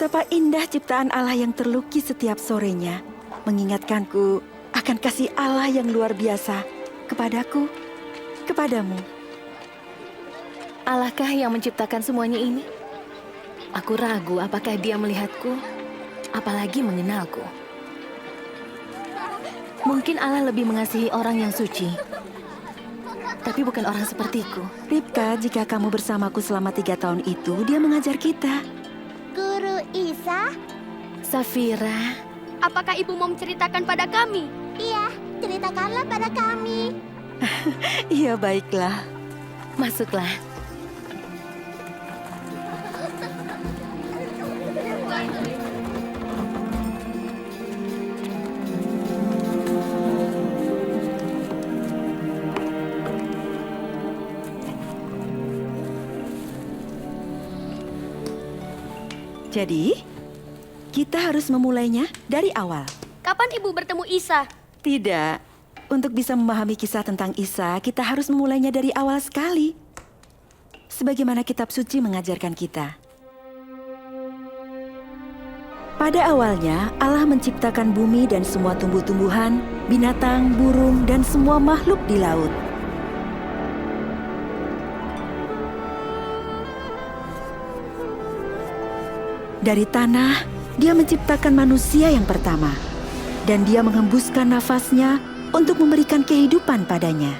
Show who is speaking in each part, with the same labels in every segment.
Speaker 1: Betapa indah ciptaan Allah yang terlukis setiap sorenya, mengingatkanku akan kasih Allah yang luar biasa kepadaku, kepadamu.
Speaker 2: Allahkah yang menciptakan semuanya ini? Aku ragu apakah dia melihatku, apalagi mengenalku. Mungkin Allah lebih mengasihi orang yang suci, tapi bukan orang sepertiku.
Speaker 1: Ribka, jika kamu bersamaku selama 3 tahun itu, dia mengajar kita.
Speaker 3: Guru Isa?
Speaker 2: Safira,
Speaker 4: Apakah ibu mau menceritakan pada kami?
Speaker 3: Iya, ceritakanlah pada kami.
Speaker 1: Iya, baiklah.
Speaker 2: masuklah.
Speaker 1: Jadi, kita harus memulainya dari awal.
Speaker 4: Kapan ibu bertemu Isa?
Speaker 1: Tidak, untuk bisa memahami kisah tentang Isa, kita harus memulainya dari awal sekali. Sebagaimana kitab suci mengajarkan kita. Pada awalnya, Allah menciptakan bumi dan semua tumbuh-tumbuhan, binatang, burung, dan semua makhluk di laut. Dari tanah, Dia menciptakan manusia yang pertama, dan Dia menghembuskan nafasnya untuk memberikan kehidupan padanya.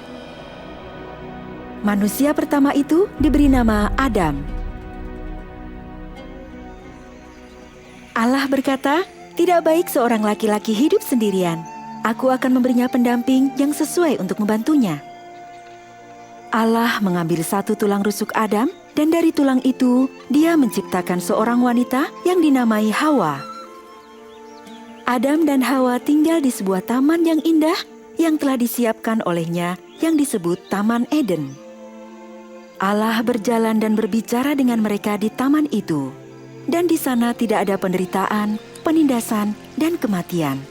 Speaker 1: Manusia pertama itu diberi nama Adam. Allah berkata, "Tidak baik seorang laki-laki hidup sendirian. Aku akan memberinya pendamping yang sesuai untuk membantunya." Allah mengambil satu tulang rusuk Adam, dan dari tulang itu, Dia menciptakan seorang wanita yang dinamai Hawa. Adam dan Hawa tinggal di sebuah taman yang indah yang telah disiapkan olehnya yang disebut Taman Eden. Allah berjalan dan berbicara dengan mereka di taman itu, dan di sana tidak ada penderitaan, penindasan, dan kematian.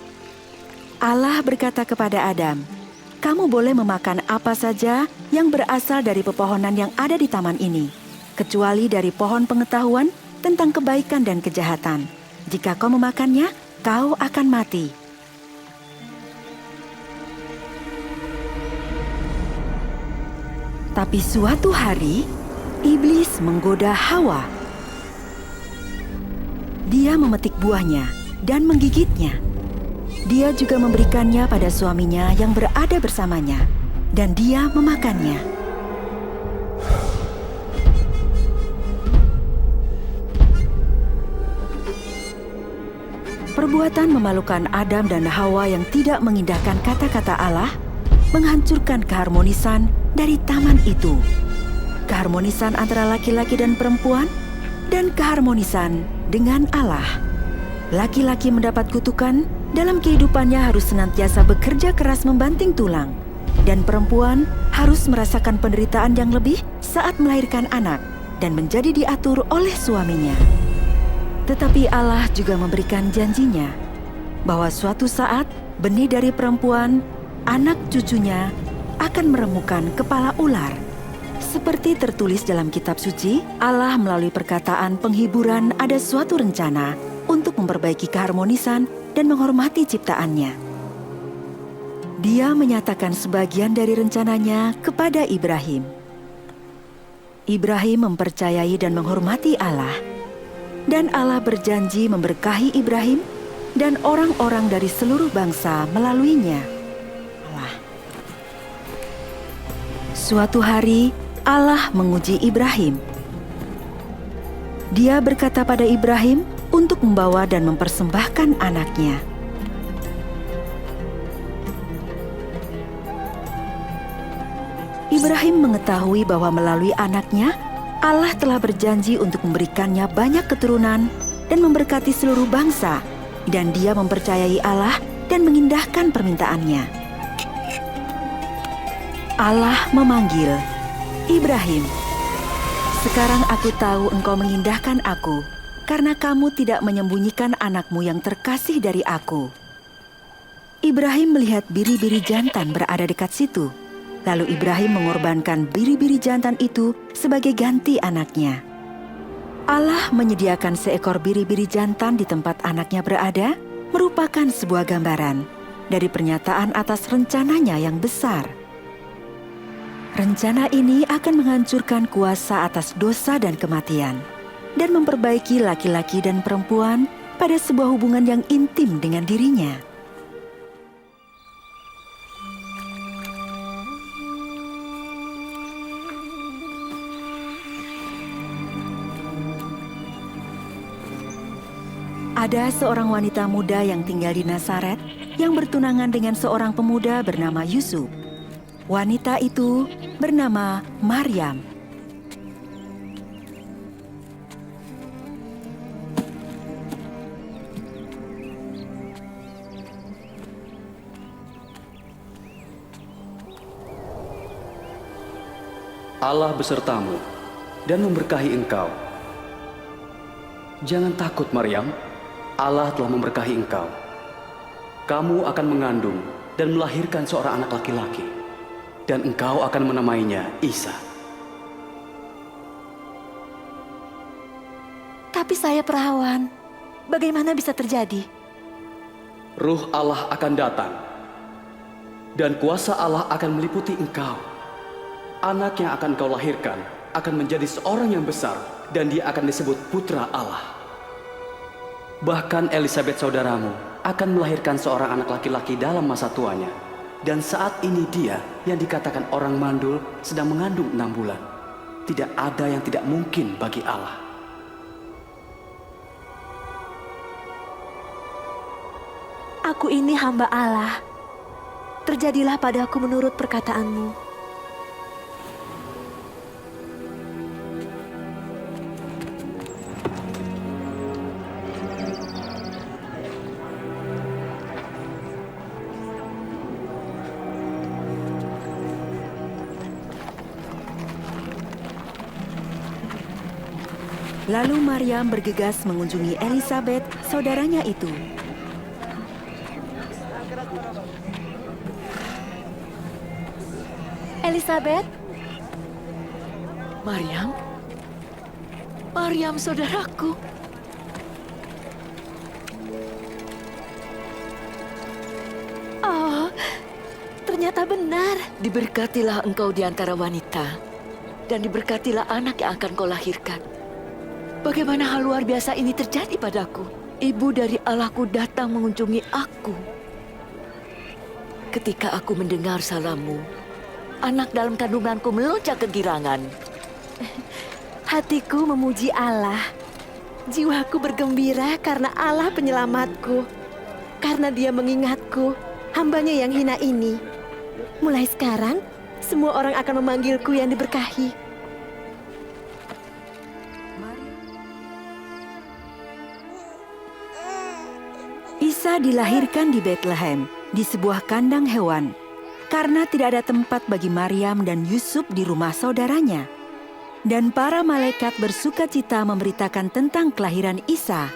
Speaker 1: Allah berkata kepada Adam, "Kamu boleh memakan apa saja yang berasal dari pepohonan yang ada di taman ini, kecuali dari pohon pengetahuan tentang kebaikan dan kejahatan. Jika kau memakannya, kau akan mati." Tapi suatu hari, iblis menggoda Hawa. Dia memetik buahnya dan menggigitnya. Dia juga memberikannya pada suaminya yang berada bersamanya, dan dia memakannya. Perbuatan memalukan Adam dan Hawa yang tidak mengindahkan kata-kata Allah menghancurkan keharmonisan dari taman itu. Keharmonisan antara laki-laki dan perempuan, dan keharmonisan dengan Allah. Laki-laki mendapat kutukan dalam kehidupannya harus senantiasa bekerja keras membanting tulang, dan perempuan harus merasakan penderitaan yang lebih saat melahirkan anak dan menjadi diatur oleh suaminya. Tetapi Allah juga memberikan janjinya bahwa suatu saat benih dari perempuan, anak cucunya, akan meremukan kepala ular. Seperti tertulis dalam kitab suci, Allah melalui perkataan penghiburan ada suatu rencana untuk memperbaiki keharmonisan dan menghormati ciptaannya. Dia menyatakan sebagian dari rencananya kepada Ibrahim. Ibrahim mempercayai dan menghormati Allah, dan Allah berjanji memberkahi Ibrahim dan orang-orang dari seluruh bangsa melaluinya. Suatu hari, Allah menguji Ibrahim. Dia berkata pada Ibrahim untuk membawa dan mempersembahkan anaknya. Ibrahim mengetahui bahwa melalui anaknya, Allah telah berjanji untuk memberikannya banyak keturunan dan memberkati seluruh bangsa, dan dia mempercayai Allah dan mengindahkan permintaannya. Allah memanggil, "Ibrahim, sekarang aku tahu engkau mengindahkan aku, karena kamu tidak menyembunyikan anakmu yang terkasih dari aku." Ibrahim melihat biri-biri jantan berada dekat situ. Lalu Ibrahim mengorbankan biri-biri jantan itu sebagai ganti anaknya. Allah menyediakan seekor biri-biri jantan di tempat anaknya berada merupakan sebuah gambaran dari pernyataan atas rencananya yang besar. Rencana ini akan menghancurkan kuasa atas dosa dan kematian dan memperbaiki laki-laki dan perempuan pada sebuah hubungan yang intim dengan dirinya. Ada seorang wanita muda yang tinggal di Nazaret yang bertunangan dengan seorang pemuda bernama Yusuf. Wanita itu bernama Maryam.
Speaker 5: Allah besertamu dan memberkahi engkau. Jangan takut, Maryam. Allah telah memberkahi engkau. Kamu akan mengandung dan melahirkan seorang anak laki-laki, dan engkau akan menamainya Isa.
Speaker 6: Tapi saya perawan. Bagaimana bisa terjadi?
Speaker 5: Ruh Allah akan datang, dan kuasa Allah akan meliputi engkau. Anak yang akan kau lahirkan akan menjadi seorang yang besar, dan dia akan disebut Putra Allah. Bahkan Elisabet saudaramu akan melahirkan seorang anak laki-laki dalam masa tuanya. Dan saat ini dia yang dikatakan orang mandul sedang mengandung 6 bulan. Tidak ada yang tidak mungkin bagi Allah.
Speaker 6: Aku ini hamba Allah. Terjadilah padaku menurut perkataanmu.
Speaker 1: Lalu Maryam bergegas mengunjungi Elisabet, saudaranya itu.
Speaker 6: Elisabet? Maryam? Maryam, saudaraku. Oh, ternyata benar.
Speaker 7: Diberkatilah engkau di antara wanita, dan diberkatilah anak yang akan kau lahirkan. Bagaimana hal luar biasa ini terjadi padaku? Ibu dari Allahku datang mengunjungi aku. Ketika aku mendengar salammu, anak dalam kandunganku melonjak kegirangan.
Speaker 6: Hatiku memuji Allah. Jiwaku bergembira karena Allah penyelamatku. Karena dia mengingatku, hambanya yang hina ini. Mulai sekarang, semua orang akan memanggilku yang diberkahi.
Speaker 1: Isa dilahirkan di Bethlehem, di sebuah kandang hewan, karena tidak ada tempat bagi Maryam dan Yusuf di rumah saudaranya. Dan para malaikat bersukacita memberitakan tentang kelahiran Isa.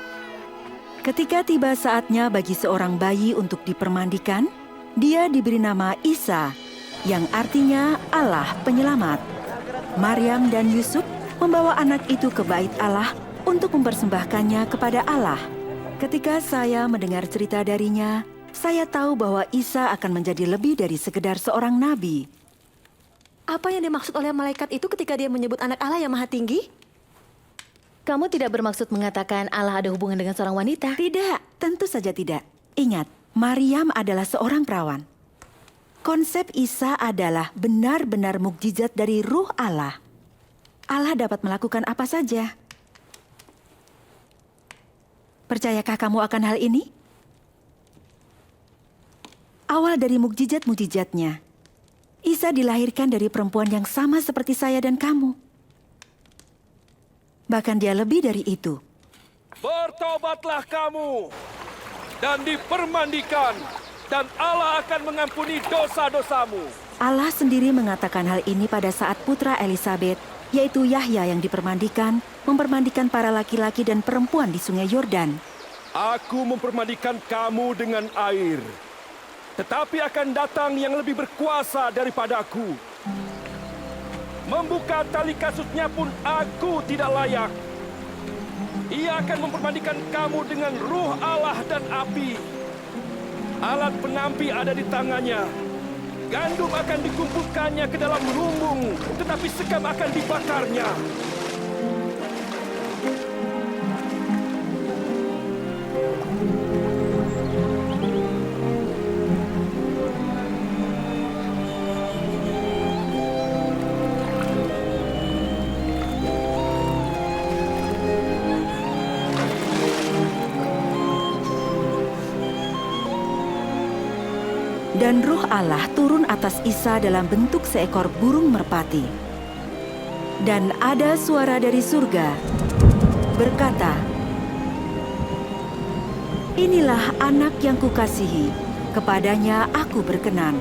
Speaker 1: Ketika tiba saatnya bagi seorang bayi untuk dipermandikan, dia diberi nama Isa, yang artinya Allah Penyelamat. Maryam dan Yusuf membawa anak itu ke bait Allah untuk mempersembahkannya kepada Allah. Ketika saya mendengar cerita darinya, saya tahu bahwa Isa akan menjadi lebih dari sekedar seorang nabi.
Speaker 6: Apa yang dimaksud oleh malaikat itu ketika dia menyebut anak Allah yang maha tinggi?
Speaker 2: Kamu tidak bermaksud mengatakan Allah ada hubungan dengan seorang wanita?
Speaker 1: Tidak, tentu saja tidak. Ingat, Maryam adalah seorang perawan. Konsep Isa adalah benar-benar mukjizat dari Ruh Allah. Allah dapat melakukan apa saja. Percayakah kamu akan hal ini? Awal dari mukjizat-mukjizatnya, Isa dilahirkan dari perempuan yang sama seperti saya dan kamu. Bahkan dia lebih dari itu.
Speaker 8: Bertobatlah kamu dan dipermandikan, dan Allah akan mengampuni dosa-dosamu.
Speaker 1: Allah sendiri mengatakan hal ini pada saat putra Elisabet, yaitu Yahya yang dipermandikan, mempermandikan para laki-laki dan perempuan di Sungai Yordan.
Speaker 8: Aku mempermandikan kamu dengan air, tetapi akan datang yang lebih berkuasa daripadaku. Membuka tali kasutnya pun aku tidak layak. Ia akan mempermandikan kamu dengan ruh Allah dan api. Alat penampi ada di tangannya. Gandum akan dikumpulkannya ke dalam lumbung, tetapi sekam akan dibakarnya.
Speaker 1: Dan Ruh Allah turun atas Isa dalam bentuk seekor burung merpati. Dan ada suara dari surga berkata, "Inilah anak yang kukasihi, kepadanya aku berkenan."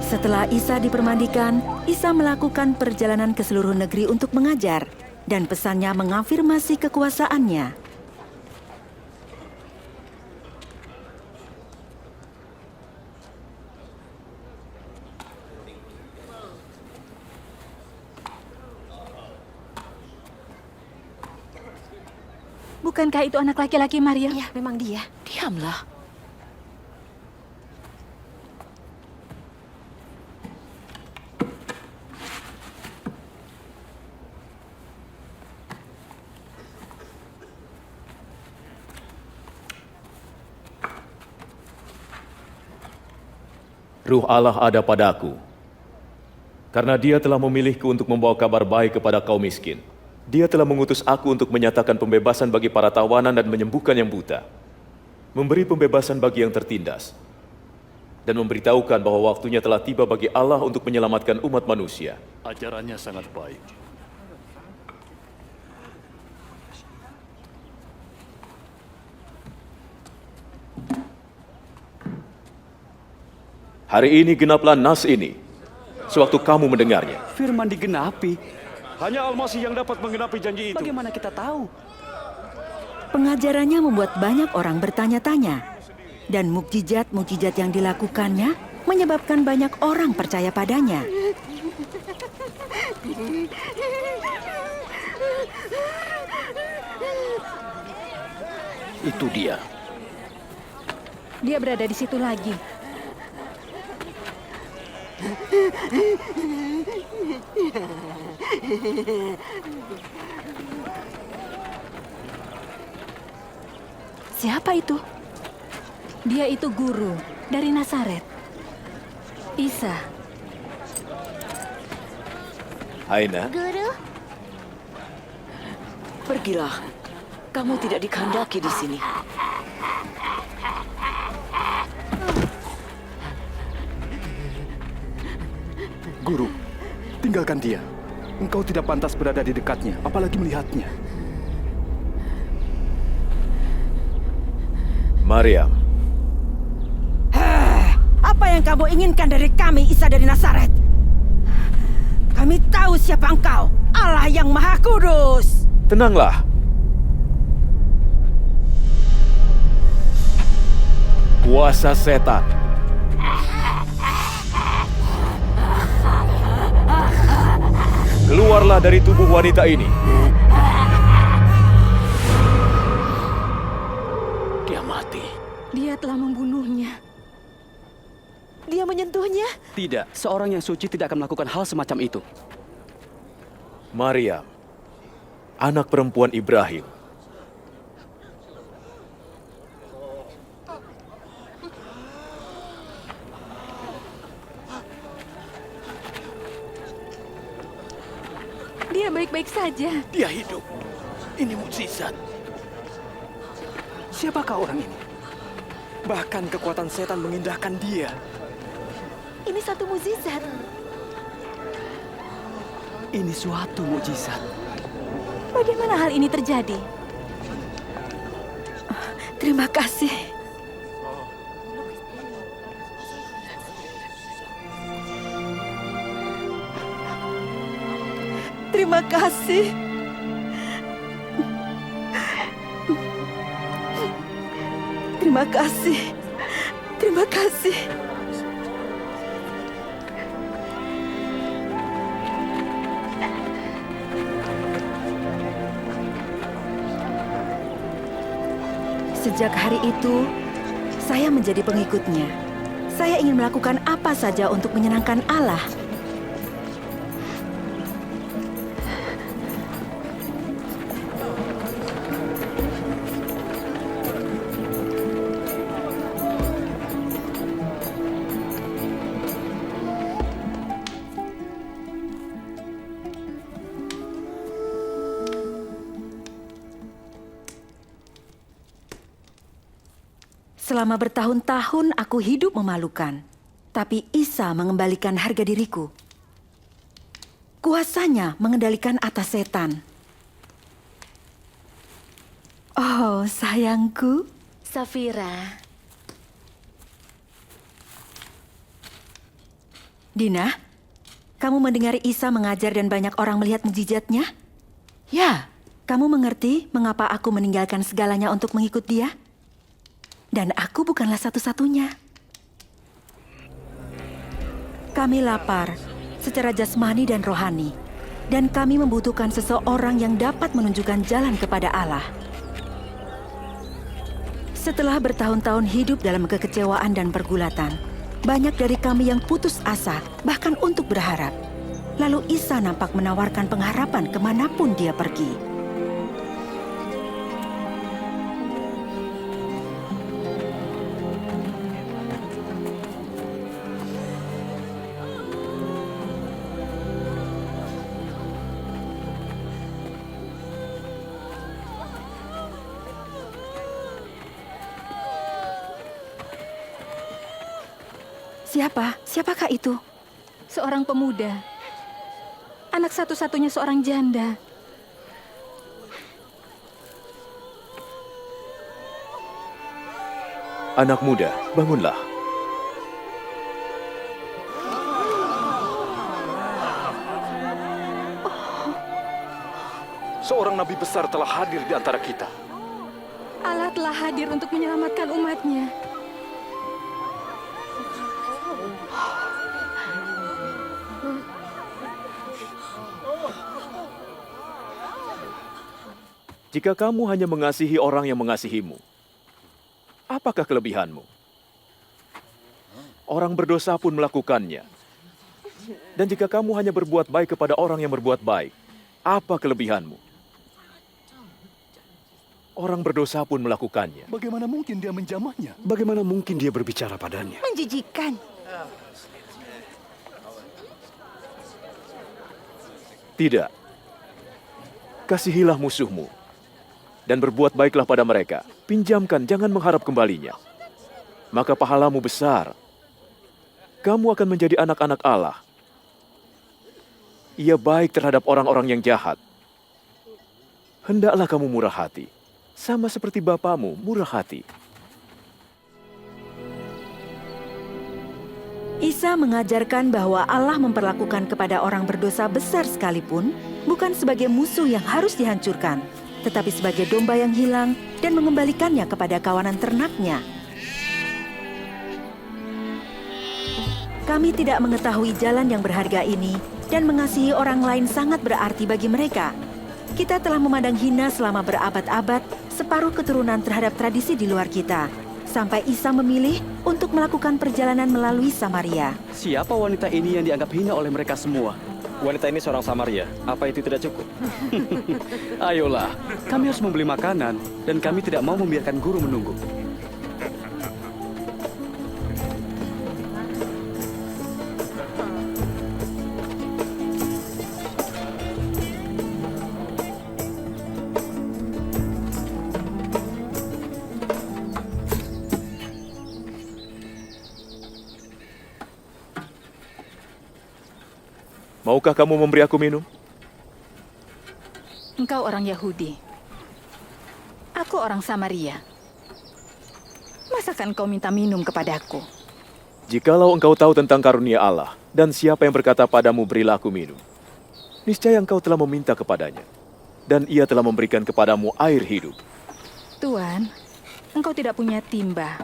Speaker 1: Setelah Isa dipermandikan, Isa melakukan perjalanan ke seluruh negeri untuk mengajar, dan pesannya mengafirmasi kekuasaannya.
Speaker 2: Bukankah itu anak laki-laki Maria?
Speaker 6: Ya, memang dia.
Speaker 7: Diamlah.
Speaker 9: Ruh Allah ada padaku, karena Dia telah memilihku untuk membawa kabar baik kepada kaum miskin. Dia telah mengutus aku untuk menyatakan pembebasan bagi para tawanan dan menyembuhkan yang buta, memberi pembebasan bagi yang tertindas, dan memberitahukan bahwa waktunya telah tiba bagi Allah untuk menyelamatkan umat manusia.
Speaker 10: Ajarannya sangat baik.
Speaker 9: Hari ini genaplah nas ini, sewaktu kamu mendengarnya.
Speaker 5: Firman digenapi.
Speaker 8: Hanya Al-Masih yang dapat menggenapi janji itu.
Speaker 5: Bagaimana kita tahu?
Speaker 1: Pengajarannya membuat banyak orang bertanya-tanya, dan mukjizat-mukjizat yang dilakukannya menyebabkan banyak orang percaya padanya.
Speaker 10: Itu dia.
Speaker 2: Dia berada di situ lagi. Siapa itu? Dia itu guru dari Nazaret. Isa.
Speaker 9: Aina,
Speaker 3: Guru,
Speaker 7: Pergilah. Kamu tidak dikehendaki di sini.
Speaker 10: Guru, tinggalkan dia. Engkau tidak pantas berada di dekatnya, apalagi melihatnya.
Speaker 9: Maryam,
Speaker 1: Apa yang kamu inginkan dari kami, Isa dari Nazaret? Kami tahu siapa engkau, Allah yang Maha Kudus.
Speaker 9: tenanglah. Kuasa setan. Keluarlah dari tubuh wanita ini.
Speaker 10: Dia mati.
Speaker 2: Dia telah membunuhnya.
Speaker 6: Dia menyentuhnya.
Speaker 5: Tidak, seorang yang suci tidak akan melakukan hal semacam itu.
Speaker 9: Maryam, anak perempuan Ibrahim.
Speaker 2: Dia baik-baik saja.
Speaker 10: Dia hidup. Ini mukjizat.
Speaker 11: Siapakah orang ini? Bahkan kekuatan setan mengindahkan dia.
Speaker 6: Ini satu mukjizat.
Speaker 5: Ini suatu mukjizat.
Speaker 2: Bagaimana hal ini terjadi?
Speaker 1: Terima kasih. Terima kasih. Terima kasih. Terima kasih. Sejak hari itu, saya menjadi pengikutnya. Saya ingin melakukan apa saja untuk menyenangkan Allah. Selama bertahun-tahun aku hidup memalukan, tapi Isa mengembalikan harga diriku. Kuasanya mengendalikan atas setan. Oh, sayangku.
Speaker 2: Safira,
Speaker 1: Dina, kamu mendengar Isa mengajar dan banyak orang melihat mukjizatnya?
Speaker 7: Ya,
Speaker 1: Kamu mengerti mengapa aku meninggalkan segalanya untuk mengikut dia? Dan aku bukanlah satu-satunya. Kami lapar secara jasmani dan rohani, dan kami membutuhkan seseorang yang dapat menunjukkan jalan kepada Allah. Setelah bertahun-tahun hidup dalam kekecewaan dan pergulatan, banyak dari kami yang putus asa, bahkan untuk berharap. Lalu Isa nampak menawarkan pengharapan kemanapun dia pergi. Siapakah itu?
Speaker 12: Seorang pemuda. Anak satu-satunya seorang janda.
Speaker 9: Anak muda, bangunlah.
Speaker 10: Seorang nabi besar telah hadir di antara kita.
Speaker 12: Allah telah hadir untuk menyelamatkan umatnya.
Speaker 9: Jika kamu hanya mengasihi orang yang mengasihimu, apakah kelebihanmu? Orang berdosa pun melakukannya. Dan jika kamu hanya berbuat baik kepada orang yang berbuat baik, apa kelebihanmu? Orang berdosa pun melakukannya.
Speaker 10: Bagaimana mungkin dia menjamahnya?
Speaker 11: Bagaimana mungkin dia berbicara padanya?
Speaker 12: Menjijikan.
Speaker 9: Tidak. Kasihilah musuhmu. Dan berbuat baiklah pada mereka. Pinjamkan, jangan mengharap kembalinya. Maka pahalamu besar. Kamu akan menjadi anak-anak Allah. Ia baik terhadap orang-orang yang jahat. Hendaklah kamu murah hati. Sama seperti Bapamu murah hati.
Speaker 1: Isa mengajarkan bahwa Allah memperlakukan kepada orang berdosa besar sekalipun bukan sebagai musuh yang harus dihancurkan, tetapi sebagai domba yang hilang dan mengembalikannya kepada kawanan ternaknya. Kami tidak mengetahui jalan yang berharga ini dan mengasihi orang lain sangat berarti bagi mereka. Kita telah memandang hina selama berabad-abad separuh keturunan terhadap tradisi di luar kita, sampai Isa memilih untuk melakukan perjalanan melalui Samaria.
Speaker 5: Siapa wanita ini yang dianggap hina oleh mereka semua?
Speaker 11: Wanita ini seorang Samaria. Apa itu tidak cukup?
Speaker 5: Ayolah, kami harus membeli makanan dan kami tidak mau membiarkan guru menunggu.
Speaker 9: Maukah kamu memberi aku minum?
Speaker 12: Engkau orang Yahudi. Aku orang Samaria. Masakan kau minta minum kepadaku?
Speaker 9: Jikalau engkau tahu tentang karunia Allah, dan siapa yang berkata padamu berilah aku minum, niscaya engkau telah meminta kepadanya, dan ia telah memberikan kepadamu air hidup.
Speaker 12: Tuan, engkau tidak punya timba.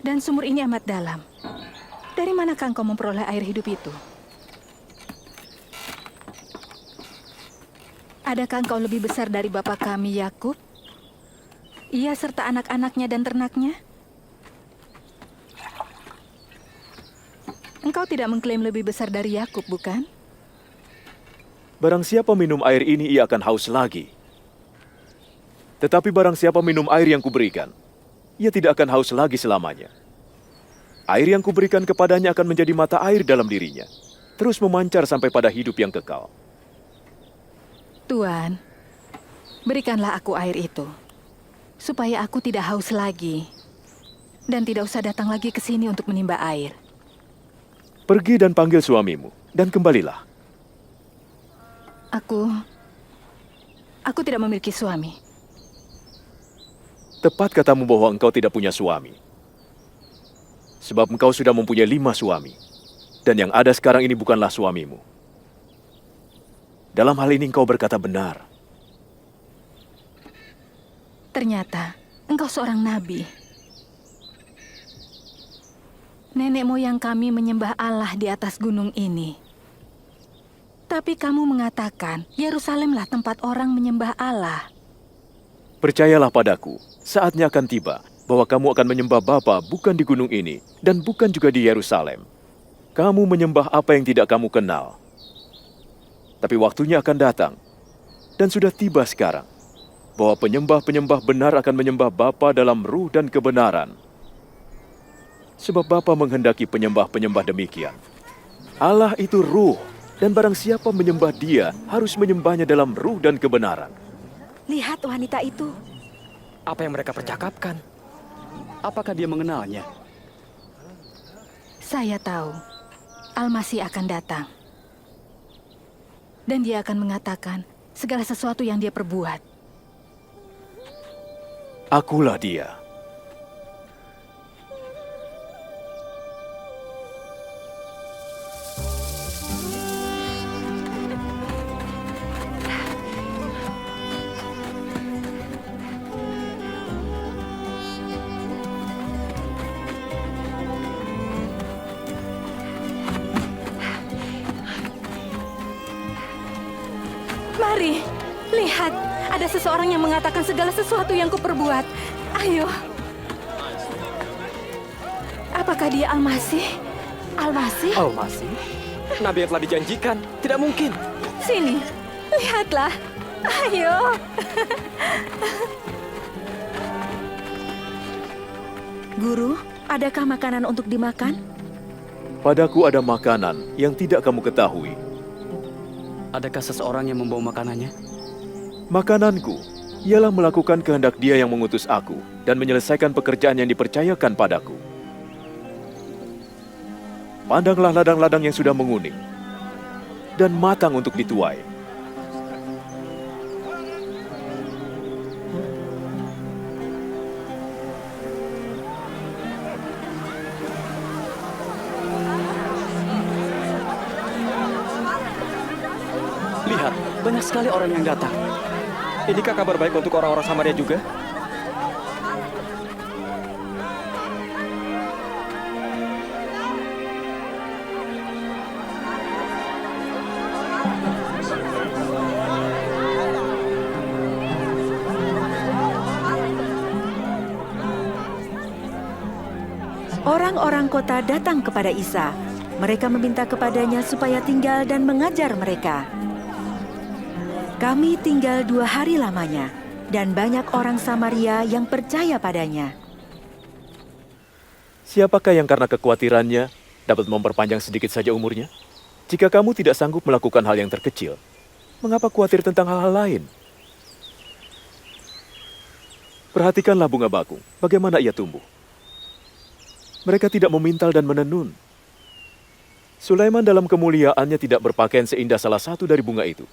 Speaker 12: Dan sumur ini amat dalam. Dari manakah engkau memperoleh air hidup itu? Adakah engkau lebih besar dari bapa kami, Yakub? ia serta anak-anaknya dan ternaknya? Engkau tidak mengklaim lebih besar dari Yakub, bukan?
Speaker 9: Barang siapa minum air ini, ia akan haus lagi. Tetapi barang siapa minum air yang kuberikan, ia tidak akan haus lagi selamanya. Air yang kuberikan kepadanya akan menjadi mata air dalam dirinya, terus memancar sampai pada hidup yang kekal.
Speaker 12: Tuan, berikanlah aku air itu, supaya aku tidak haus lagi, dan tidak usah datang lagi ke sini untuk menimba air.
Speaker 9: Pergi dan panggil suamimu, dan kembalilah.
Speaker 12: Aku tidak memiliki suami.
Speaker 9: Tepat katamu bahwa engkau tidak punya suami. Sebab engkau sudah mempunyai 5 suami. Dan yang ada sekarang ini bukanlah suamimu. Dalam hal ini engkau berkata benar.
Speaker 12: Ternyata engkau seorang nabi. Nenek moyang kami menyembah Allah di atas gunung ini. Tapi kamu mengatakan Yerusalemlah tempat orang menyembah Allah.
Speaker 9: Percayalah padaku, saatnya akan tiba bahwa kamu akan menyembah Bapa bukan di gunung ini dan bukan juga di Yerusalem. Kamu menyembah apa yang tidak kamu kenal. Tapi waktunya akan datang, dan sudah tiba sekarang, bahwa penyembah-penyembah benar akan menyembah Bapa dalam ruh dan kebenaran. Sebab Bapa menghendaki penyembah-penyembah demikian. Allah itu ruh, dan barang siapa menyembah Dia harus menyembahnya dalam ruh dan kebenaran.
Speaker 1: Lihat wanita itu.
Speaker 11: Apa yang mereka percakapkan?
Speaker 5: Apakah dia mengenalnya?
Speaker 12: Saya tahu Al-Masih akan datang. Dan dia akan mengatakan segala sesuatu yang dia perbuat.
Speaker 9: Akulah Dia.
Speaker 12: Mari, lihat. Ada seseorang yang mengatakan segala sesuatu yang kuperbuat. Ayo. Apakah dia Al-Masih? Al-Masih?
Speaker 11: Al-Masih? Nabi yang telah dijanjikan. Tidak mungkin.
Speaker 12: Sini, lihatlah. Ayo.
Speaker 1: Guru, adakah makanan untuk dimakan?
Speaker 9: Padaku ada makanan yang tidak kamu ketahui.
Speaker 5: Adakah seseorang yang membawa makanannya?
Speaker 9: Makananku ialah melakukan kehendak Dia yang mengutus aku dan menyelesaikan pekerjaan yang dipercayakan padaku. Pandanglah ladang-ladang yang sudah menguning dan matang untuk dituai.
Speaker 5: Lihat, banyak sekali orang yang datang.
Speaker 11: Inikah kabar baik untuk orang-orang Samaria juga?
Speaker 1: Orang-orang kota datang kepada Isa. Mereka meminta kepadanya supaya tinggal dan mengajar mereka. Kami tinggal 2 hari lamanya, dan banyak orang Samaria yang percaya padanya.
Speaker 9: Siapakah yang karena kekhawatirannya dapat memperpanjang sedikit saja umurnya? Jika kamu tidak sanggup melakukan hal yang terkecil, mengapa khawatir tentang hal-hal lain? Perhatikanlah bunga bakung, bagaimana ia tumbuh. Mereka tidak memintal dan menenun. Sulaiman dalam kemuliaannya tidak berpakaian seindah salah satu dari bunga itu.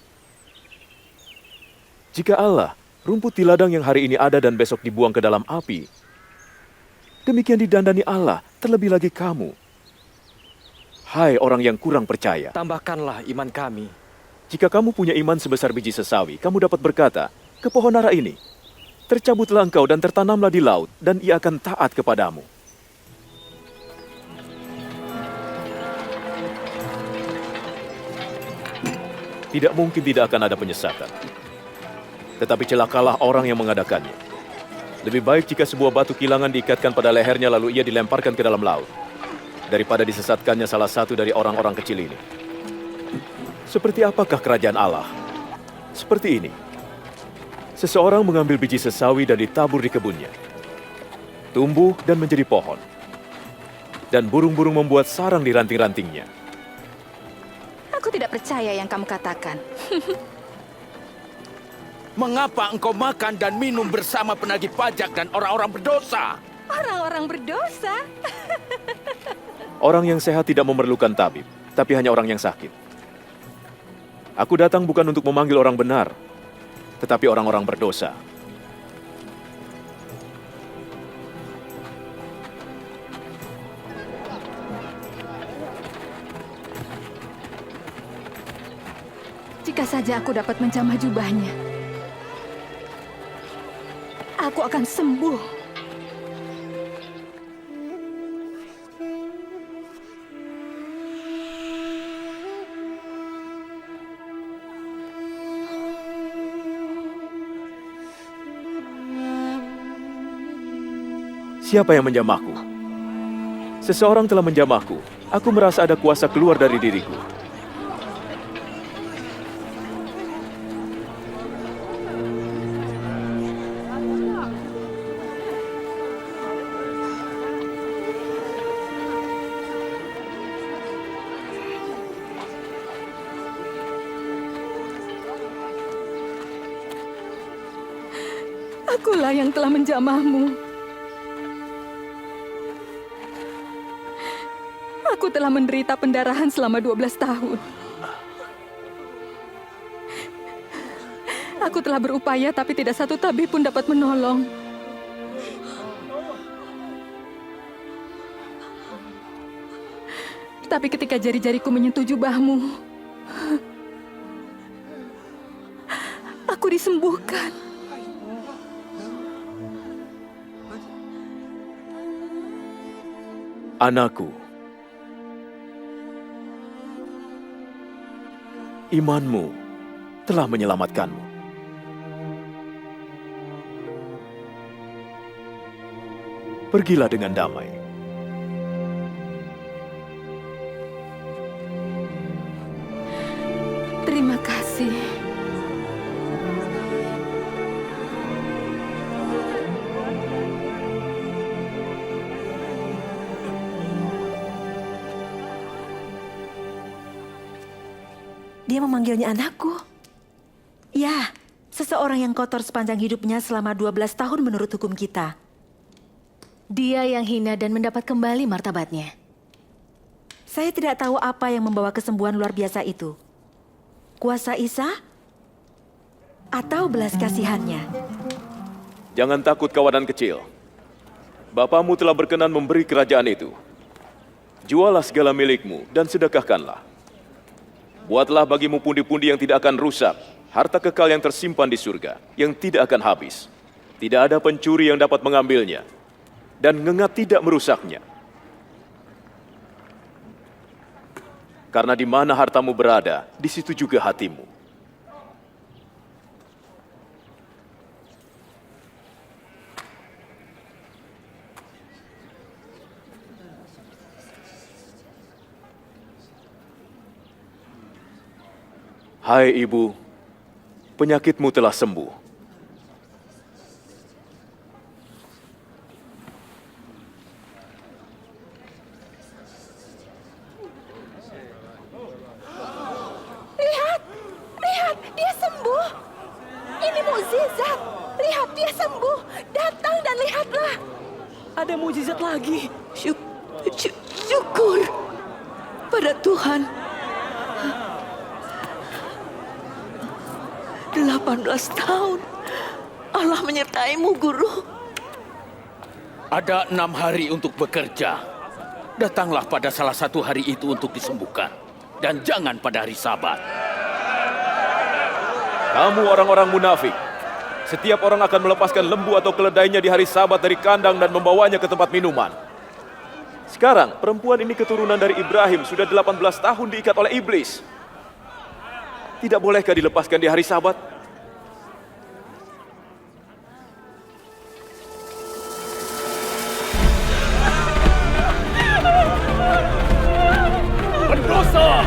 Speaker 9: Jika Allah, rumput di ladang yang hari ini ada dan besok dibuang ke dalam api, demikian didandani Allah, terlebih lagi kamu. Hai orang yang kurang percaya.
Speaker 11: Tambahkanlah iman kami.
Speaker 9: Jika kamu punya iman sebesar biji sesawi, kamu dapat berkata, ke pohon ara ini, tercabutlah engkau dan tertanamlah di laut, dan ia akan taat kepadamu. Tidak mungkin tidak akan ada penyesatan. Tetapi celakalah orang yang mengadakannya. Lebih baik jika sebuah batu kilangan diikatkan pada lehernya lalu ia dilemparkan ke dalam laut, daripada disesatkannya salah satu dari orang-orang kecil ini. Seperti apakah kerajaan Allah? Seperti ini. Seseorang mengambil biji sesawi dan ditabur di kebunnya. Tumbuh dan menjadi pohon. Dan burung-burung membuat sarang di ranting-rantingnya.
Speaker 12: Aku tidak percaya yang kamu katakan.
Speaker 8: Mengapa engkau makan dan minum bersama penagih pajak dan orang-orang berdosa?
Speaker 12: Orang-orang berdosa?
Speaker 9: Orang yang sehat tidak memerlukan tabib, tapi hanya orang yang sakit. Aku datang bukan untuk memanggil orang benar, tetapi orang-orang berdosa.
Speaker 12: Jika saja aku dapat menjamah jubahnya, aku akan sembuh.
Speaker 9: Siapa yang menjamahku? Seseorang telah menjamahku. Aku merasa ada kuasa keluar dari diriku.
Speaker 12: Akulah yang telah menjamahmu. Aku telah menderita pendarahan selama 12 tahun. Aku telah berupaya tapi tidak satu tabib pun dapat menolong. Tapi ketika jari-jariku menyentuh jubahmu, aku disembuhkan.
Speaker 9: Anakku, imanmu telah menyelamatkanmu. Pergilah dengan damai.
Speaker 12: Terima kasih.
Speaker 1: Dia memanggilnya anakku. Ya, seseorang yang kotor sepanjang hidupnya selama 12 tahun menurut hukum kita.
Speaker 2: Dia yang hina dan mendapat kembali martabatnya.
Speaker 1: Saya tidak tahu apa yang membawa kesembuhan luar biasa itu. Kuasa Isa? Atau belas kasihannya?
Speaker 9: Jangan takut kawanan kecil. Bapamu telah berkenan memberi kerajaan itu. Jualah segala milikmu dan sedekahkanlah. Buatlah bagimu pundi-pundi yang tidak akan rusak, harta kekal yang tersimpan di surga, yang tidak akan habis. Tidak ada pencuri yang dapat mengambilnya, dan ngengat tidak merusaknya. Karena di mana hartamu berada, di situ juga hatimu. Hai ibu, penyakitmu telah sembuh.
Speaker 6: Lihat, dia sembuh. Ini mukjizat. Lihat, dia sembuh. Datang dan lihatlah.
Speaker 7: Ada mukjizat lagi. Syukur pada Tuhan. 18 tahun. Allah menyertaimu, Guru.
Speaker 8: Ada 6 hari untuk bekerja. Datanglah pada salah satu hari itu untuk disembuhkan. Dan jangan pada hari Sabat.
Speaker 9: Kamu orang-orang munafik. Setiap orang akan melepaskan lembu atau keledainya di hari Sabat dari kandang dan membawanya ke tempat minuman. Sekarang, perempuan ini keturunan dari Ibrahim, sudah 18 tahun diikat oleh iblis. Tidak bolehkah dilepaskan di hari Sabat?
Speaker 8: berdosa!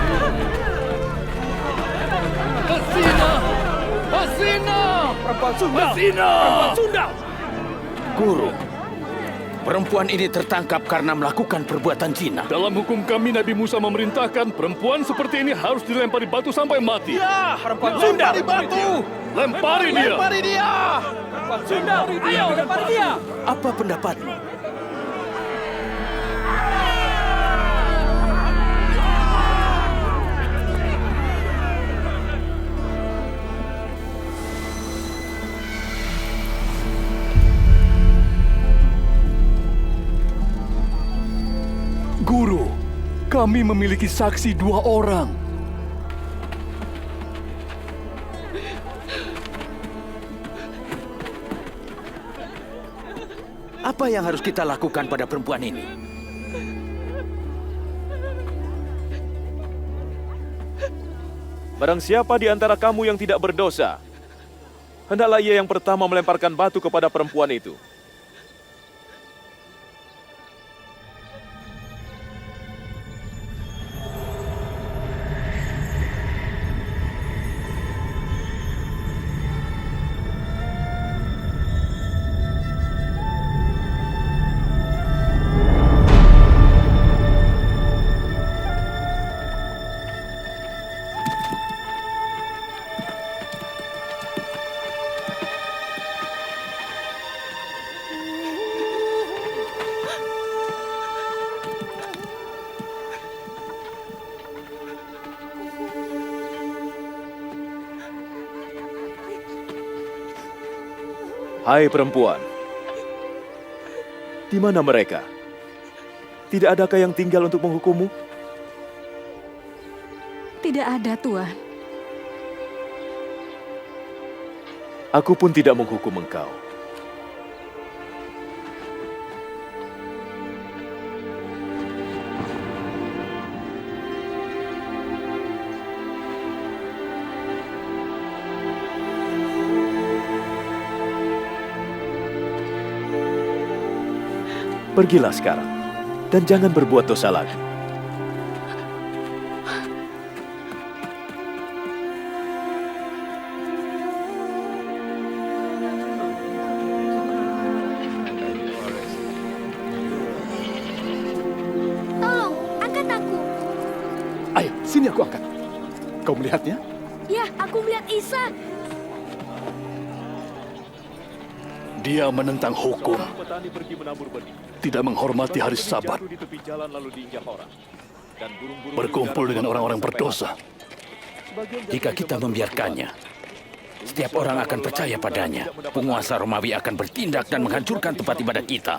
Speaker 8: Berzina! Berzina!
Speaker 11: Perempuan Sunda!
Speaker 8: Berzina! Perempuan Sunda!
Speaker 13: Guru, perempuan ini tertangkap karena melakukan perbuatan zina.
Speaker 8: Dalam hukum kami, Nabi Musa memerintahkan perempuan seperti ini harus dilempari batu sampai mati.
Speaker 11: Ya, perempuan Sunda!
Speaker 8: Lempari batu! Lempari dia!
Speaker 11: Lempari dia! Perempuan Sunda! Ayo, lempari dia!
Speaker 13: Apa pendapatmu?
Speaker 8: Guru, kami memiliki saksi 2 orang.
Speaker 13: Apa yang harus kita lakukan pada perempuan ini?
Speaker 9: Barang siapa di antara kamu yang tidak berdosa, hendaklah ia yang pertama melemparkan batu kepada perempuan itu. Hai perempuan, di mana mereka? Tidak adakah yang tinggal untuk menghukummu?
Speaker 12: Tidak ada, Tuan.
Speaker 9: Aku pun tidak menghukum engkau. Pergilah sekarang, dan jangan berbuat dosa lagi.
Speaker 4: Tolong, angkat aku.
Speaker 10: Ayo, sini aku angkat. Kau melihatnya?
Speaker 4: Ya, aku melihat Isa.
Speaker 8: Dia menentang hukum, tidak menghormati hari Sabat, berkumpul dengan orang-orang berdosa.
Speaker 13: Jika kita membiarkannya, setiap orang akan percaya padanya. Penguasa Romawi akan bertindak dan menghancurkan tempat ibadah kita.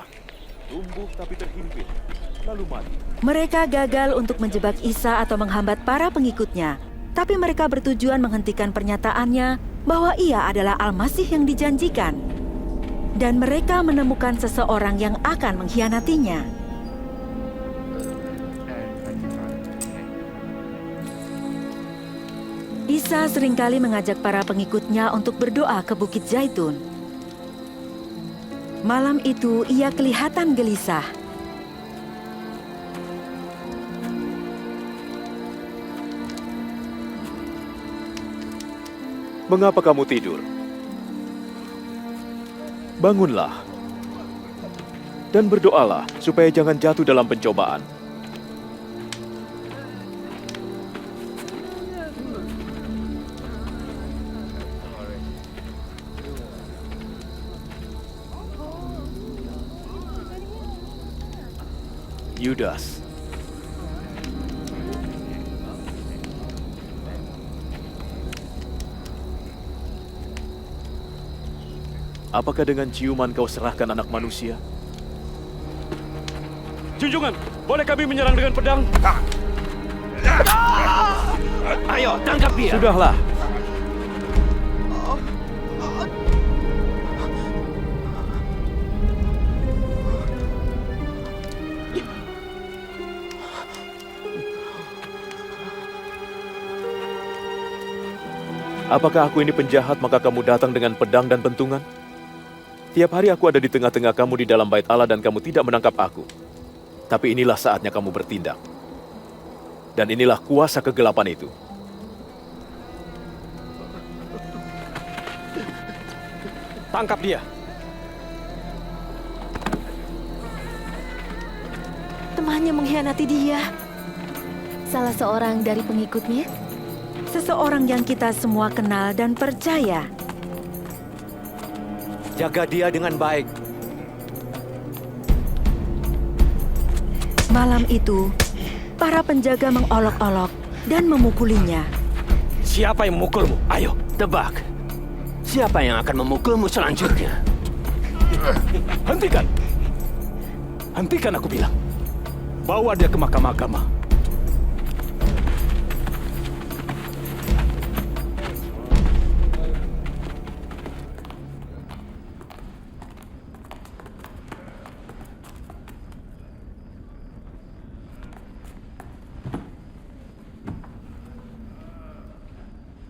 Speaker 1: Mereka gagal untuk menjebak Isa atau menghambat para pengikutnya, tapi mereka bertujuan menghentikan pernyataannya bahwa ia adalah Al-Masih yang dijanjikan. Dan mereka menemukan seseorang yang akan mengkhianatinya. Isa seringkali mengajak para pengikutnya untuk berdoa ke Bukit Zaitun. Malam itu ia kelihatan gelisah.
Speaker 9: Mengapa kamu tidur? Bangunlah dan berdoalah supaya jangan jatuh dalam pencobaan. Yudas. Apakah dengan ciuman kau serahkan anak manusia?
Speaker 8: Junjungan, boleh kami menyerang dengan pedang?
Speaker 13: Ayo, tangkap dia!
Speaker 9: Sudahlah. Apakah aku ini penjahat maka kamu datang dengan pedang dan pentungan? Tiap hari aku ada di tengah-tengah kamu di dalam bait Allah dan kamu tidak menangkap aku. Tapi inilah saatnya kamu bertindak. Dan inilah kuasa kegelapan itu.
Speaker 11: Tangkap dia.
Speaker 6: Temannya mengkhianati dia.
Speaker 2: Salah seorang dari pengikutnya?
Speaker 1: Seseorang yang kita semua kenal dan percaya.
Speaker 11: Jaga dia dengan baik.
Speaker 1: Malam itu, para penjaga mengolok-olok dan memukulinya.
Speaker 13: Siapa yang memukulmu? Ayo, tebak. Siapa yang akan memukulmu selanjutnya?
Speaker 8: Hentikan! Hentikan aku bilang. Bawa dia ke mahkamah agama.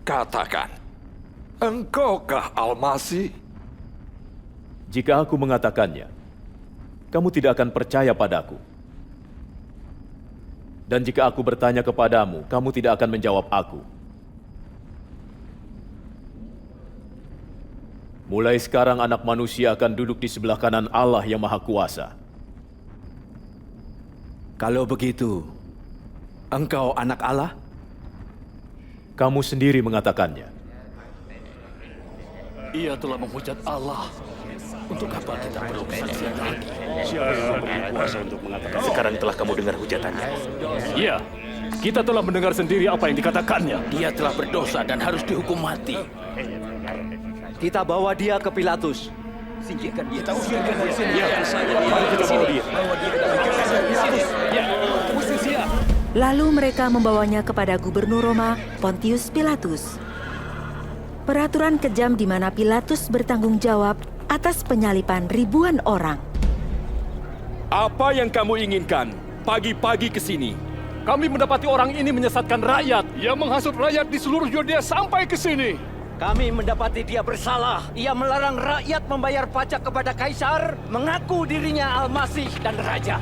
Speaker 14: Katakan, engkaukah Al-Masih?
Speaker 9: Jika aku mengatakannya, kamu tidak akan percaya padaku. Dan jika aku bertanya kepadamu, kamu tidak akan menjawab aku. Mulai sekarang anak manusia akan duduk di sebelah kanan Allah yang Maha Kuasa.
Speaker 10: Kalau begitu, engkau anak Allah?
Speaker 9: Kamu sendiri mengatakannya.
Speaker 13: Ia telah menghujat Allah. Untuk apa kita perlu kesaksian lagi?
Speaker 9: Siapa yang memberi kuasa untuk mengatakan? Sekarang telah kamu dengar hujatannya.
Speaker 8: Iya, kita telah mendengar sendiri apa yang dikatakannya.
Speaker 13: Dia telah berdosa dan harus dihukum mati.
Speaker 11: Kita bawa dia ke Pilatus.
Speaker 13: Singkirkan dia. Kita usirkan dari sini.
Speaker 8: Ya, mari kita bawa dia. Ya, usir dia.
Speaker 1: Lalu mereka membawanya kepada Gubernur Roma, Pontius Pilatus. Peraturan kejam di mana Pilatus bertanggung jawab atas penyaliban ribuan orang.
Speaker 8: Apa yang kamu inginkan? Pagi-pagi ke sini. Kami mendapati orang ini menyesatkan rakyat. Ia menghasut rakyat di seluruh Yudea sampai ke sini.
Speaker 11: Kami mendapati dia bersalah. Ia melarang rakyat membayar pajak kepada Kaisar, mengaku dirinya Al-Masih dan Raja.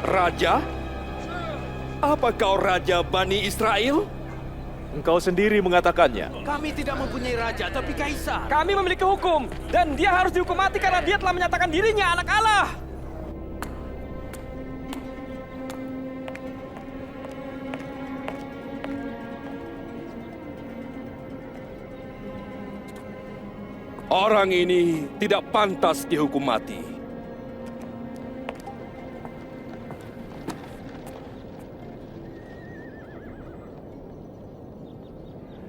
Speaker 8: Raja? Apa kau Raja Bani Israel?
Speaker 9: Engkau sendiri mengatakannya.
Speaker 11: Kami tidak mempunyai raja, tapi Kaisar. Kami memiliki hukum, dan dia harus dihukum mati karena dia telah menyatakan dirinya anak Allah.
Speaker 8: Orang ini tidak pantas dihukum mati.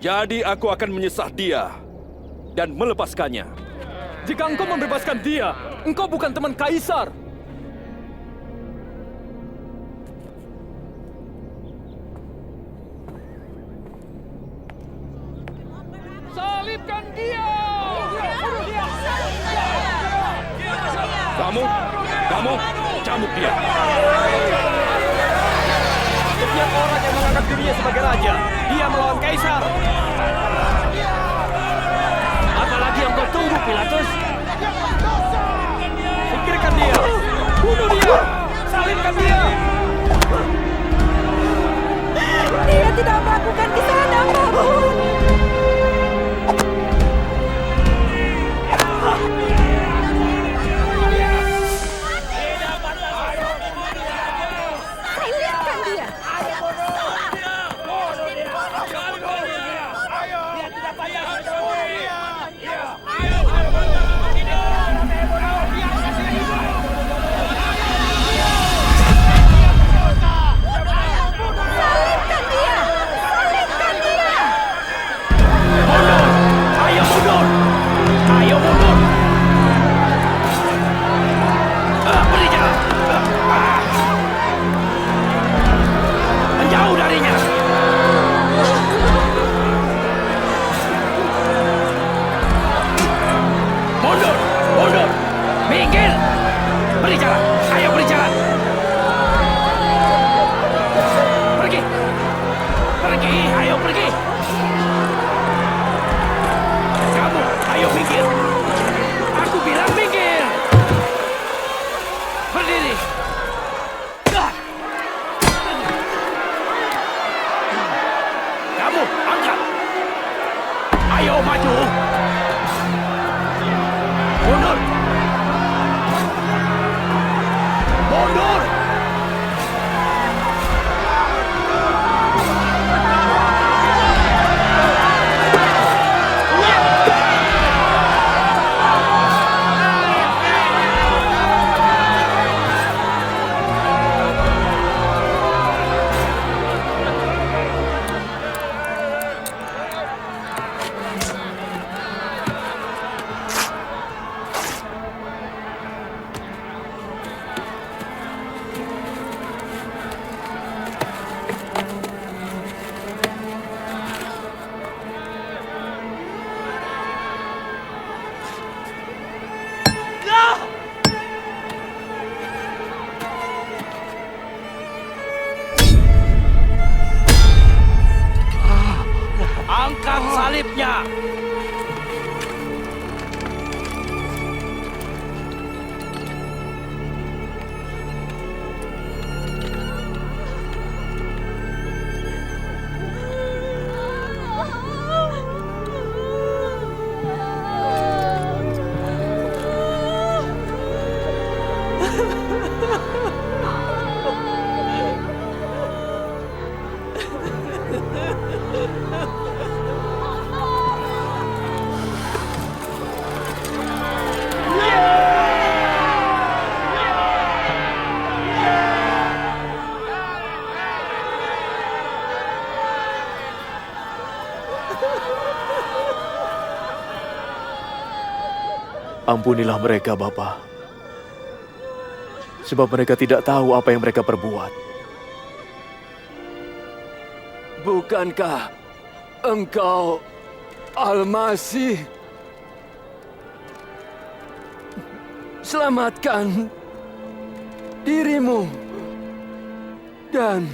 Speaker 8: Jadi aku akan menyesah dia dan melepaskannya. Jika engkau membebaskan dia, engkau bukan teman Kaisar. Salibkan dia! Kamu, cambuk dia.
Speaker 11: Setiap orang yang menganggap dirinya sebagai raja, dia melawan Kaisar.
Speaker 13: Apalagi yang kau tunggu, Pilatus?
Speaker 11: Singkirkan dia. Bunuh dia. Salibkan dia.
Speaker 6: Dia tidak melakukan kesalahan apapun.
Speaker 11: salibnya.
Speaker 9: Ampunilah mereka, Bapa. Sebab mereka tidak tahu apa yang mereka perbuat.
Speaker 15: Bukankah Engkau Al-Masih? Selamatkan dirimu dan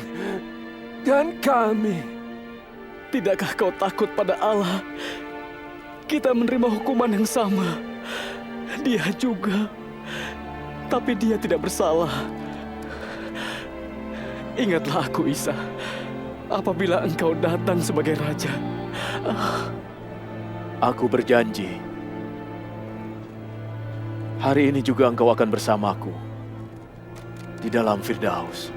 Speaker 15: kami.
Speaker 5: Tidakkah kau takut pada Allah? Kita menerima hukuman yang sama. Dia juga. Tapi dia tidak bersalah. Ingatlah aku, Isa. Apabila engkau datang sebagai raja.
Speaker 9: Aku berjanji. Hari ini juga engkau akan bersamaku di dalam Firdaus.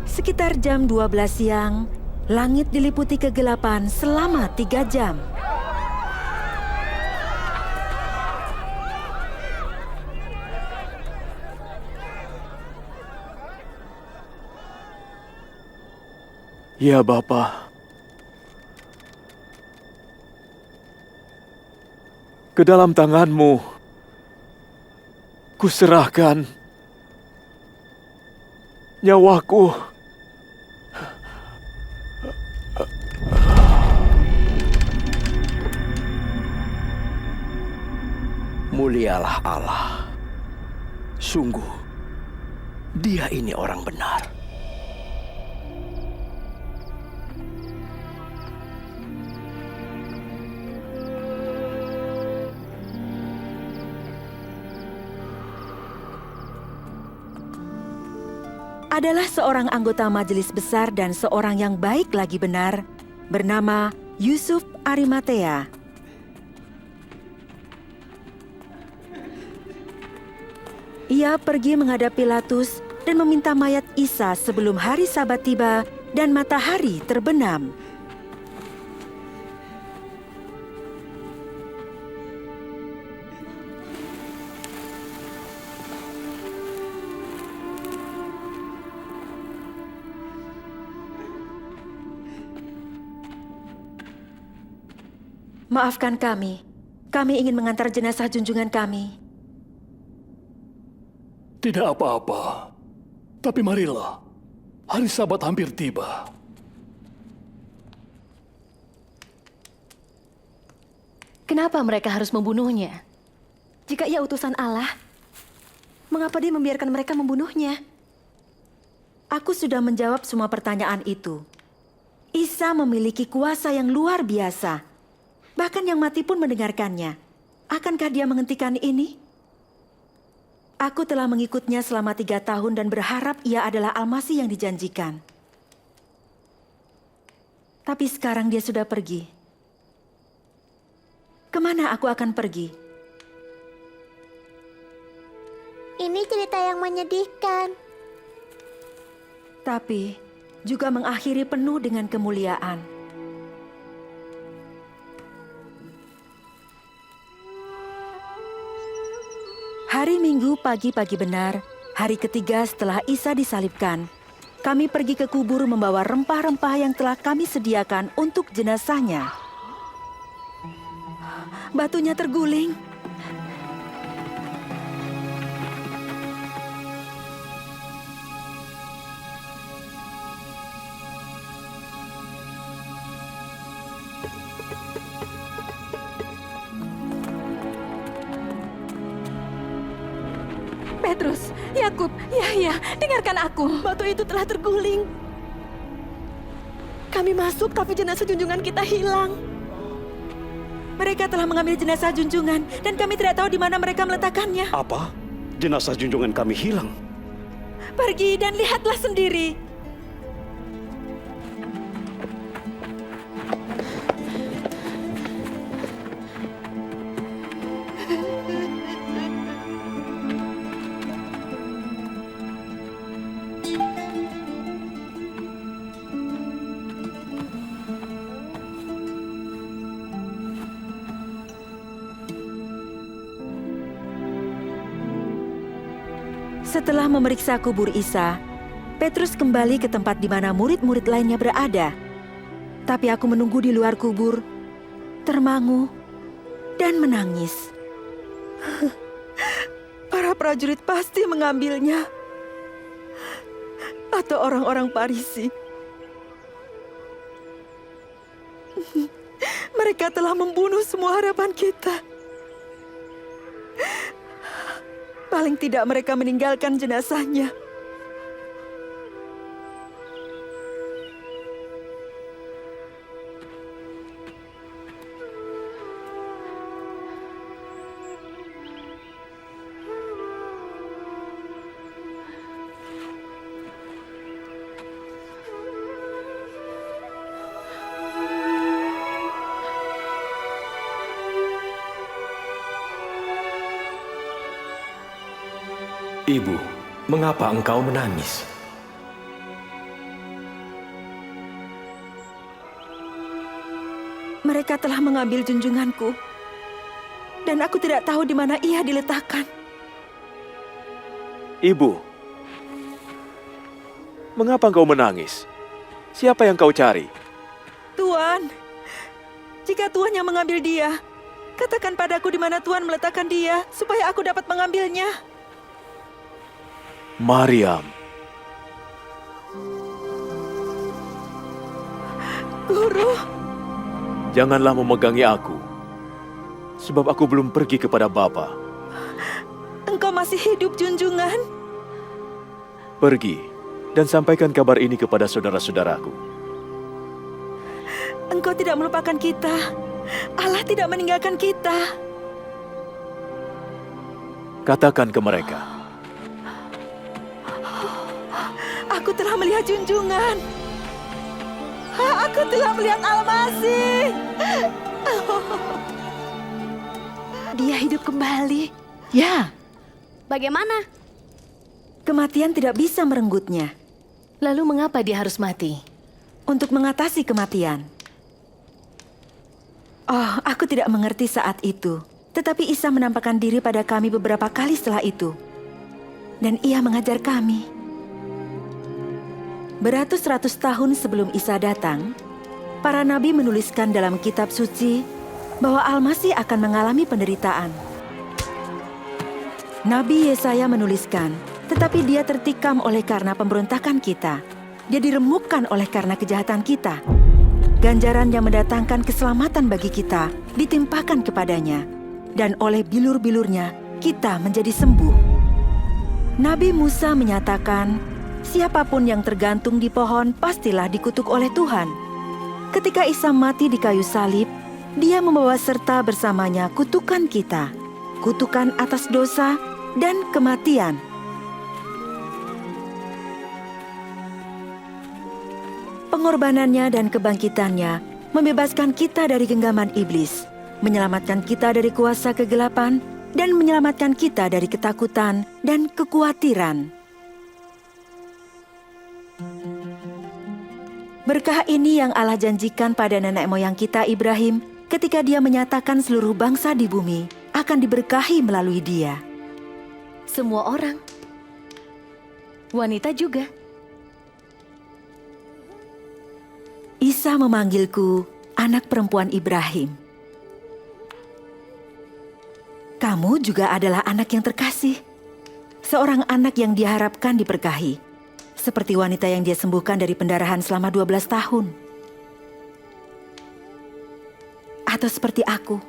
Speaker 1: Sekitar jam 12 siang, langit diliputi kegelapan selama 3 jam.
Speaker 9: Ya, Bapa. Ke dalam tangan-Mu, kuserahkan nyawaku.
Speaker 15: Mulialah Allah. Sungguh, Dia ini orang benar.
Speaker 1: Adalah seorang anggota majelis besar dan seorang yang baik lagi benar, bernama Yusuf Arimatea. Ia pergi menghadap Pilatus dan meminta mayat Isa sebelum hari Sabat tiba dan matahari terbenam. Maafkan kami ingin mengantar jenazah junjungan kami.
Speaker 16: Tidak apa-apa. Tapi marilah, hari Sabat hampir tiba.
Speaker 2: Kenapa mereka harus membunuhnya?
Speaker 6: Jika ia utusan Allah, mengapa dia membiarkan mereka membunuhnya?
Speaker 1: Aku sudah menjawab semua pertanyaan itu. Isa memiliki kuasa yang luar biasa. Bahkan yang mati pun mendengarkannya. Akankah dia menghentikan ini? Aku telah mengikutnya selama 3 tahun dan berharap ia adalah Al-Masih yang dijanjikan. Tapi sekarang dia sudah pergi. Kemana aku akan pergi?
Speaker 3: Ini cerita yang menyedihkan.
Speaker 1: Tapi juga mengakhiri penuh dengan kemuliaan. Hari Minggu pagi-pagi benar, hari ketiga setelah Isa disalibkan, kami pergi ke kubur membawa rempah-rempah yang telah kami sediakan untuk jenazahnya. Batunya terguling.
Speaker 12: Petrus, Yakub, Yahya, dengarkan aku.
Speaker 6: Batu itu telah terguling. Kami masuk tapi jenazah junjungan kita hilang.
Speaker 1: Mereka telah mengambil jenazah junjungan dan kami tidak tahu di mana mereka meletakkannya.
Speaker 17: Apa? Jenazah junjungan kami hilang?
Speaker 1: Pergi dan lihatlah sendiri. Setelah memeriksa kubur Isa, Petrus kembali ke tempat di mana murid-murid lainnya berada. Tapi aku menunggu di luar kubur, termangu dan menangis. Para prajurit pasti mengambilnya. Atau orang-orang Farisi. Mereka telah membunuh semua harapan kita. Paling tidak mereka meninggalkan jenazahnya.
Speaker 18: Ibu, mengapa engkau menangis?
Speaker 1: Mereka telah mengambil junjunganku, dan aku tidak tahu di mana ia diletakkan.
Speaker 9: Ibu, mengapa engkau menangis? Siapa yang kau cari?
Speaker 1: Tuan, jika Tuan yang mengambil dia, katakan padaku di mana Tuan meletakkan dia, supaya aku dapat mengambilnya.
Speaker 9: Maryam.
Speaker 1: Guru.
Speaker 9: Janganlah memegangi aku, sebab aku belum pergi kepada Bapa.
Speaker 1: Engkau masih hidup, junjungan.
Speaker 9: Pergi dan sampaikan kabar ini kepada saudara-saudaraku.
Speaker 1: Engkau tidak melupakan kita. Allah tidak meninggalkan kita.
Speaker 9: Katakan ke mereka.
Speaker 1: Aku telah melihat junjungan. Aku telah melihat Al-Masih. Dia hidup kembali.
Speaker 12: Ya.
Speaker 4: Bagaimana?
Speaker 1: Kematian tidak bisa merenggutnya.
Speaker 2: Lalu mengapa dia harus mati?
Speaker 1: Untuk mengatasi kematian. Oh, aku tidak mengerti saat itu. Tetapi Isa menampakkan diri pada kami beberapa kali setelah itu. Dan ia mengajar kami. Beratus-ratus tahun sebelum Isa datang, para nabi menuliskan dalam kitab suci bahwa Al-Masih akan mengalami penderitaan. Nabi Yesaya menuliskan, tetapi dia tertikam oleh karena pemberontakan kita. Dia diremukkan oleh karena kejahatan kita. Ganjaran yang mendatangkan keselamatan bagi kita ditimpakan kepadanya, dan oleh bilur-bilurnya kita menjadi sembuh. Nabi Musa menyatakan, siapapun yang tergantung di pohon pastilah dikutuk oleh Tuhan. Ketika Isa mati di kayu salib, dia membawa serta bersamanya kutukan kita, kutukan atas dosa dan kematian. Pengorbanannya dan kebangkitannya membebaskan kita dari genggaman iblis, menyelamatkan kita dari kuasa kegelapan, dan menyelamatkan kita dari ketakutan dan kekhawatiran. Berkah ini yang Allah janjikan pada nenek moyang kita Ibrahim ketika dia menyatakan seluruh bangsa di bumi akan diberkahi melalui dia.
Speaker 2: Semua orang. Wanita juga.
Speaker 1: Isa memanggilku anak perempuan Ibrahim. Kamu juga adalah anak yang terkasih. Seorang anak yang diharapkan diberkahi. Seperti wanita yang dia sembuhkan dari pendarahan selama 12 tahun. Atau seperti aku.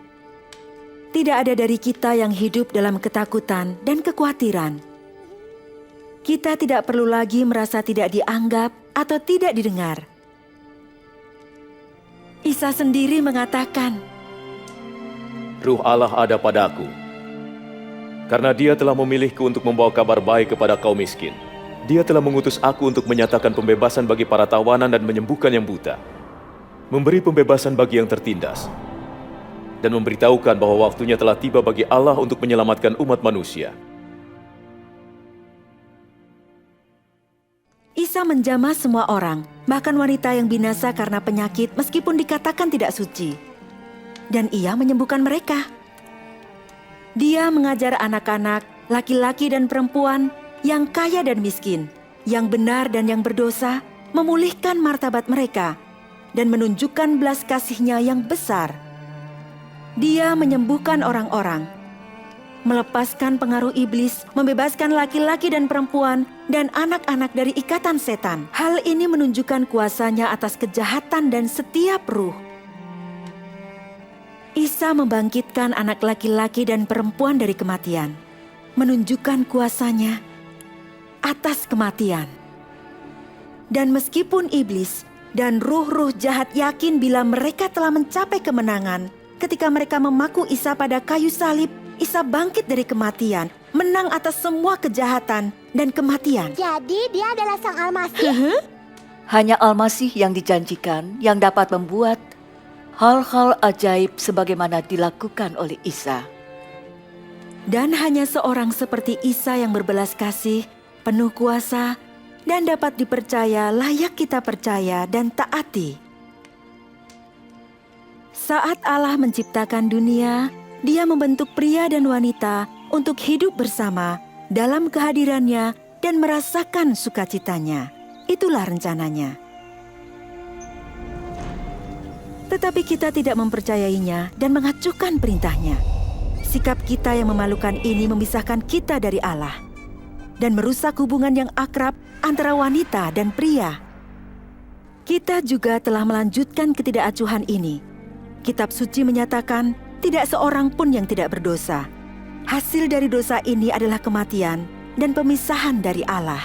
Speaker 1: Tidak ada dari kita yang hidup dalam ketakutan dan kekhawatiran. kita tidak perlu lagi merasa tidak dianggap atau tidak didengar. Isa sendiri mengatakan,
Speaker 9: Ruh Allah ada padaku, karena Dia telah memilihku untuk membawa kabar baik kepada kaum miskin. Dia telah mengutus aku untuk menyatakan pembebasan bagi para tawanan dan menyembuhkan yang buta, memberi pembebasan bagi yang tertindas, dan memberitahukan bahwa waktunya telah tiba bagi Allah untuk menyelamatkan umat manusia.
Speaker 1: Isa menjamah semua orang, bahkan wanita yang binasa karena penyakit meskipun dikatakan tidak suci. Dan ia menyembuhkan mereka. Dia mengajar anak-anak, laki-laki dan perempuan, yang kaya dan miskin, yang benar dan yang berdosa, memulihkan martabat mereka, dan menunjukkan belas kasih-Nya yang besar. Dia menyembuhkan orang-orang, melepaskan pengaruh iblis, membebaskan laki-laki dan perempuan, dan anak-anak dari ikatan setan. Hal ini menunjukkan kuasa-Nya atas kejahatan dan setiap ruh. Isa membangkitkan anak laki-laki dan perempuan dari kematian, menunjukkan kuasa-Nya atas kematian. Dan meskipun iblis dan ruh-ruh jahat yakin bila mereka telah mencapai kemenangan, ketika mereka memaku Isa pada kayu salib, Isa bangkit dari kematian, menang atas semua kejahatan dan kematian.
Speaker 3: Jadi dia adalah Sang Almasih?
Speaker 7: Hanya Almasih yang dijanjikan yang dapat membuat hal-hal ajaib sebagaimana dilakukan oleh Isa.
Speaker 1: Dan hanya seorang seperti Isa yang berbelas kasih, penuh kuasa, dan dapat dipercaya layak kita percaya dan taati. Saat Allah menciptakan dunia, Dia membentuk pria dan wanita untuk hidup bersama dalam kehadirannya dan merasakan sukacitanya. Itulah rencananya. Tetapi kita tidak mempercayainya dan mengacuhkan perintahnya. Sikap kita yang memalukan ini memisahkan kita dari Allah dan merusak hubungan yang akrab antara wanita dan pria. Kita juga telah melanjutkan ketidakacuhan ini. Kitab suci menyatakan tidak seorang pun yang tidak berdosa. Hasil dari dosa ini adalah kematian dan pemisahan dari Allah.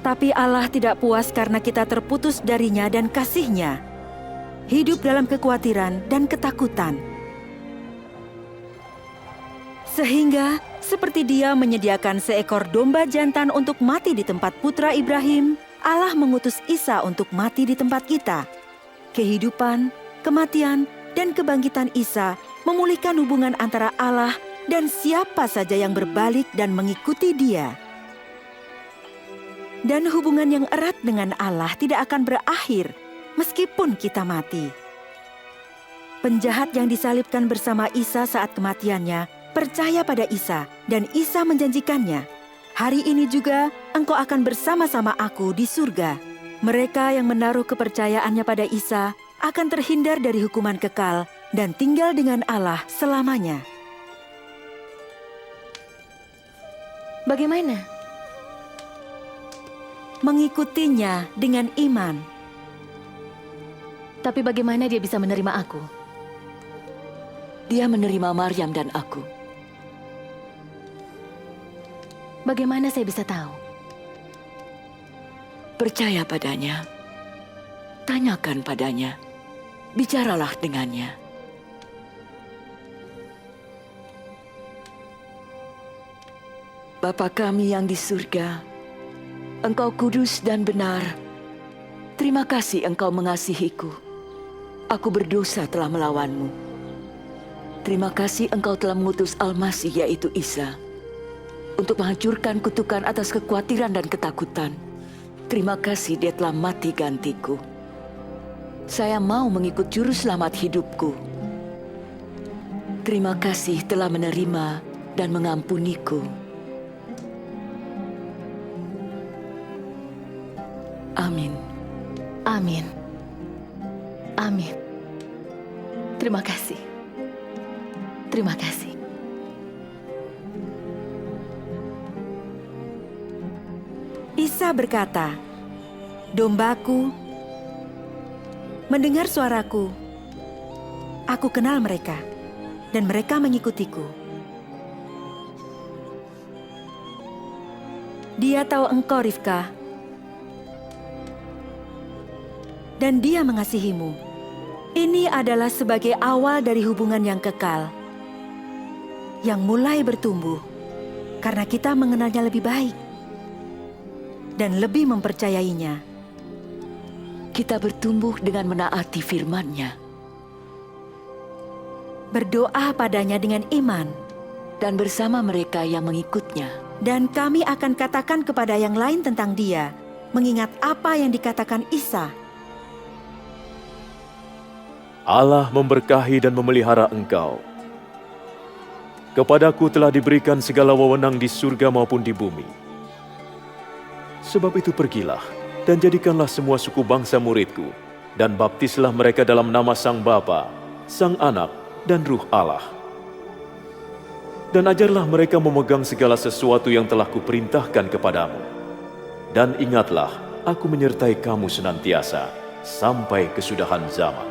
Speaker 1: Tapi Allah tidak puas karena kita terputus darinya dan kasih-Nya. Hidup dalam kekhawatiran dan ketakutan. Sehingga seperti Dia menyediakan seekor domba jantan untuk mati di tempat putra Ibrahim, Allah mengutus Isa untuk mati di tempat kita. Kehidupan, kematian, dan kebangkitan Isa memulihkan hubungan antara Allah dan siapa saja yang berbalik dan mengikuti Dia. Dan hubungan yang erat dengan Allah tidak akan berakhir meskipun kita mati. Penjahat yang disalibkan bersama Isa saat kematiannya percaya pada Isa, dan Isa menjanjikannya, "Hari ini juga engkau akan bersama-sama aku di surga." Mereka yang menaruh kepercayaannya pada Isa akan terhindar dari hukuman kekal dan tinggal dengan Allah selamanya.
Speaker 2: Bagaimana?
Speaker 1: Mengikutinya dengan iman.
Speaker 2: Tapi bagaimana dia bisa menerima aku?
Speaker 7: Dia menerima Maryam dan aku.
Speaker 2: Bagaimana saya bisa tahu?
Speaker 7: Percaya padanya. Tanyakan padanya. Bicaralah dengannya. Bapa kami yang di surga, Engkau kudus dan benar. Terima kasih Engkau mengasihiku. Aku berdosa telah melawanmu. Terima kasih Engkau telah mengutus Al-Masih yaitu Isa untuk menghancurkan kutukan atas kekhawatiran dan ketakutan. Terima kasih Dia telah mati gantiku. Saya mau mengikut juru selamat hidupku. Terima kasih telah menerima dan mengampuniku. Amin.
Speaker 2: Amin. Amin. Terima kasih. Terima kasih.
Speaker 1: Isa berkata, "Dombaku mendengar suaraku. Aku kenal mereka, dan mereka mengikutiku. Dia tahu engkau, Rivka, dan dia mengasihimu. Ini adalah sebagai awal dari hubungan yang kekal, yang mulai bertumbuh, karena kita mengenalnya lebih baik dan lebih mempercayainya.
Speaker 7: Kita bertumbuh dengan menaati firman-Nya,
Speaker 1: berdoa padanya dengan iman,
Speaker 7: dan bersama mereka yang mengikutnya.
Speaker 1: Dan kami akan katakan kepada yang lain tentang dia, mengingat apa yang dikatakan Isa.
Speaker 9: Allah memberkahi dan memelihara engkau. Kepadaku telah diberikan segala wewenang di surga maupun di bumi. Sebab itu pergilah, dan jadikanlah semua suku bangsa muridku, dan baptislah mereka dalam nama Sang Bapa, Sang Anak, dan Ruh Allah. Dan ajarlah mereka memegang segala sesuatu yang telah kuperintahkan kepadamu. Dan ingatlah, aku menyertai kamu senantiasa, sampai kesudahan zaman.